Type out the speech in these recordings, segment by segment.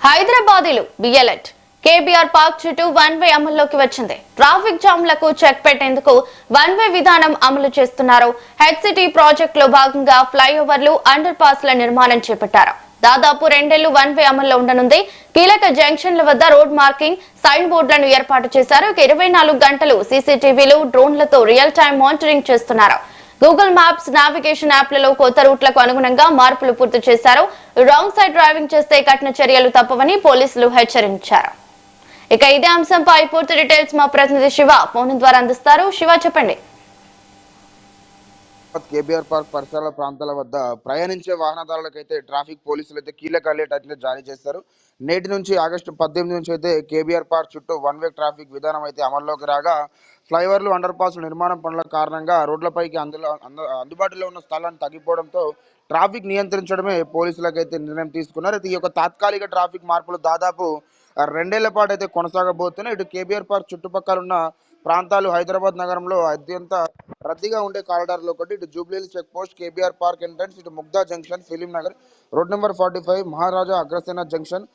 హైదరాబాదీలు బిఎల్ఎట్ KBR park చుట్టూ one way అమల్లోకి వచ్చింది. ట్రాఫిక్ జామ్లకు చెక్ పెట్టేందుకు వన్ వే విధానం అమలు చేస్తున్నారు. హెడ్ సిటీ ప్రాజెక్ట్ లో భాగంగా ఫ్లైఓవర్లు, అండర్ పాస్ల నిర్మాణం చేపట్టారు. దాదాపు 2 ఏళ్లు వన్ వే అమల్లో ఉండనుంది. కీలక జంక్షన్ల వద్ద రోడ్ మార్కింగ్, సైన్ బోర్డులను ఏర్పాటు చేశారు. 24 గంటలు సీసీటీవీలు, డ్రోన్లతో రియల్ టైం మానిటరింగ్ చేస్తున్నారు. గూగుల్ మ్యాప్స్, నావిగేషన్ యాప్లలో కొత్త రూట్లకు అనుగుణంగా మార్పులు పూర్తి చేశారు. రాంగ్ సైడ్ డ్రైవింగ్ చేస్తే కఠిన చర్యలు తప్పవని పోలీసులు హెచ్చరించారు. ఇక ఇదే అంశంపై పూర్తి డీటెయిల్స్ మా ప్రతినిధి శివ ఫోన్ ద్వారా అందిస్తారు. శివ, చెప్పండి. కేబీఆర్ పార్క్ పరిసరాల ప్రాంతాల వద్ద ప్రయాణించే వాహనదారులకైతే ట్రాఫిక్ పోలీసులు అయితే కీలక అలర్ట్ అయితే జారీ చేశారు. నేటి నుంచి ఆగస్టు 18 నుంచి అయితే కేబీఆర్ పార్క్ చుట్టూ వన్ వే ట్రాఫిక్ విధానం అయితే అమల్లోకి రాగా, ఫ్లైఓవర్లు, అండర్ పాస్ల నిర్మాణం పనుల కారణంగా రోడ్లపైకి అందుబాటులో ఉన్న స్థలాన్ని తగ్గిపోవడంతో ట్రాఫిక్ నియంత్రించడమే పోలీసులకైతే నిర్ణయం తీసుకున్నారు. అయితే ఈ యొక్క తాత్కాలిక ట్రాఫిక్ మార్పులు దాదాపు 2 ఏళ్ల పాటు అయితే కొనసాగబోతున్నాయి. ఇటు కేబీఆర్ పార్క్ చుట్టుపక్కల ఉన్న ప్రాంతాలు హైదరాబాద్ నగరంలో అత్యంత రద్దీగా ఉండే కారిడార్లో ఒకటి. ఇటు Jubilee Hills check post, KBR park entrance, ఇటు Mugdha junction, Film Nagar, road number 45, Maharaja Agrasena junction,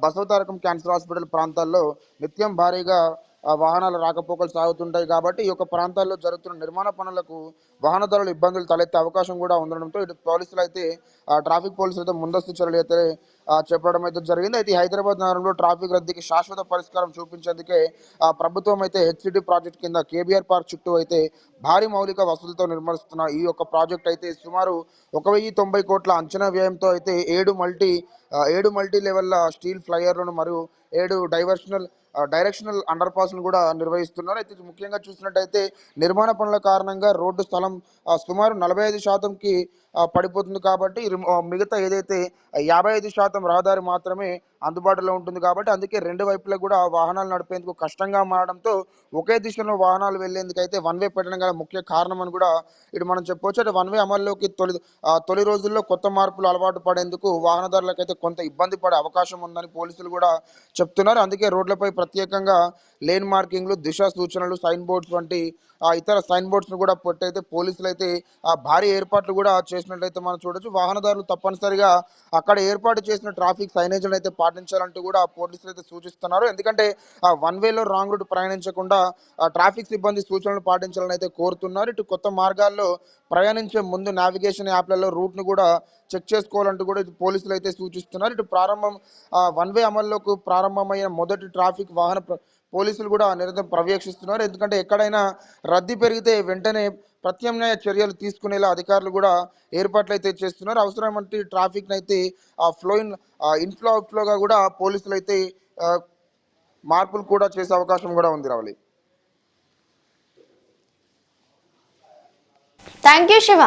Basavatarakam cancer hospital ప్రాంతాల్లో నిత్యం భారీగా వాహనాల రాకపోకలు సాగుతుంటాయి. కాబట్టి ఈ యొక్క ప్రాంతాల్లో జరుగుతున్న నిర్మాణ పనులకు వాహనదారులు ఇబ్బందులు తలెత్తే అవకాశం కూడా ఉండడంతో ఇటు పోలీసులు అయితే ట్రాఫిక్ పోలీసులు అయితే ముందస్తు చర్యలు అయితే చెప్పడం అయితే జరిగింది. అయితే హైదరాబాద్ నగరంలో ట్రాఫిక్ రద్దీకి శాశ్వత పరిష్కారం చూపించేందుకే ప్రభుత్వం అయితే హెచ్సిటీ ప్రాజెక్ట్ కింద కేబీఆర్ పార్క్ చుట్టూ అయితే భారీ మౌలిక వసతులతో నిర్మిస్తున్న ఈ యొక్క ప్రాజెక్ట్ అయితే సుమారు 1090 కోట్ల అంచనా వ్యయంతో అయితే 7 మల్టీ లెవెల్ స్టీల్ ఫ్లైఓవర్లను మరియు 7 డైరెక్షనల్ అండర్ పాస్ను కూడా నిర్వహిస్తున్నారు. అయితే ముఖ్యంగా చూసినట్టయితే నిర్మాణ పనుల కారణంగా రోడ్డు స్థలం సుమారు 45%కి పడిపోతుంది. కాబట్టి మిగతా ఏదైతే 55% రహదారి మాత్రమే అందుబాటులో ఉంటుంది. కాబట్టి అందుకే 2 వైపులా కూడా వాహనాలు నడిపేందుకు కష్టంగా మారడంతో ఒకే దిశలో వాహనాలు వెళ్లేందుకు అయితే వన్ వే పెట్టడం గల ముఖ్య కారణం అని కూడా ఇటు మనం చెప్పవచ్చు. అంటే వన్ వే అమల్లోకి తొలి రోజుల్లో కొత్త మార్పులు అలవాటు పడేందుకు వాహనదారులకైతే కొంత ఇబ్బంది పడే అవకాశం ఉందని పోలీసులు కూడా చెప్తున్నారు. అందుకే రోడ్లపై ప్రత్యేకంగా లేన్ మార్కింగ్లు, దిశ సూచనలు, సైన్ బోర్డ్స్ వంటి ఇతర సైన్ బోర్డ్స్ను కూడా పెట్టయితే పోలీసులు అయితే భారీ ఏర్పాట్లు కూడా చేసినట్లయితే మనం చూడొచ్చు. వాహనదారులు తప్పనిసరిగా అక్కడ ఏర్పాటు చేసిన ట్రాఫిక్ సైనేజ్లను అయితే పాటించాలంటూ కూడా పోలీసులు అయితే సూచిస్తున్నారు. ఎందుకంటే వన్ వేలో రాంగ్ రూట్ ప్రయాణించకుండా ట్రాఫిక్ సిబ్బంది సూచనలు పాటించాలని అయితే కోరుతున్నారు. ఇటు కొత్త మార్గాల్లో ప్రయాణించే ముందు నావిగేషన్ యాప్లలో రూట్ను కూడా చెక్ చేసుకోవాలంటూ కూడా పోలీసులు అయితే సూచిస్తున్నారు. ఇటు వన్ వే అమల్లోకి ప్రారంభమైన మొదటి ట్రాఫిక్ వాహన పోలీసులు కూడా నిరంతరం పర్యవేక్షిస్తున్నారు. ఎందుకంటే ఎక్కడైనా రద్దీ పెరిగితే వెంటనే ప్రత్యామ్నాయ చర్యలు తీసుకునేలా అధికారులు కూడా ఏర్పాట్లు అయితే చేస్తున్నారు. అవసరమంటే ట్రాఫిక్ అయితే ఇన్ఫ్లో అవుట్ఫ్లోగా కూడా పోలీసులు అయితే మార్పులు కూడా చేసే అవకాశం కూడా ఉంది. రావాలి. Thank you Shiva.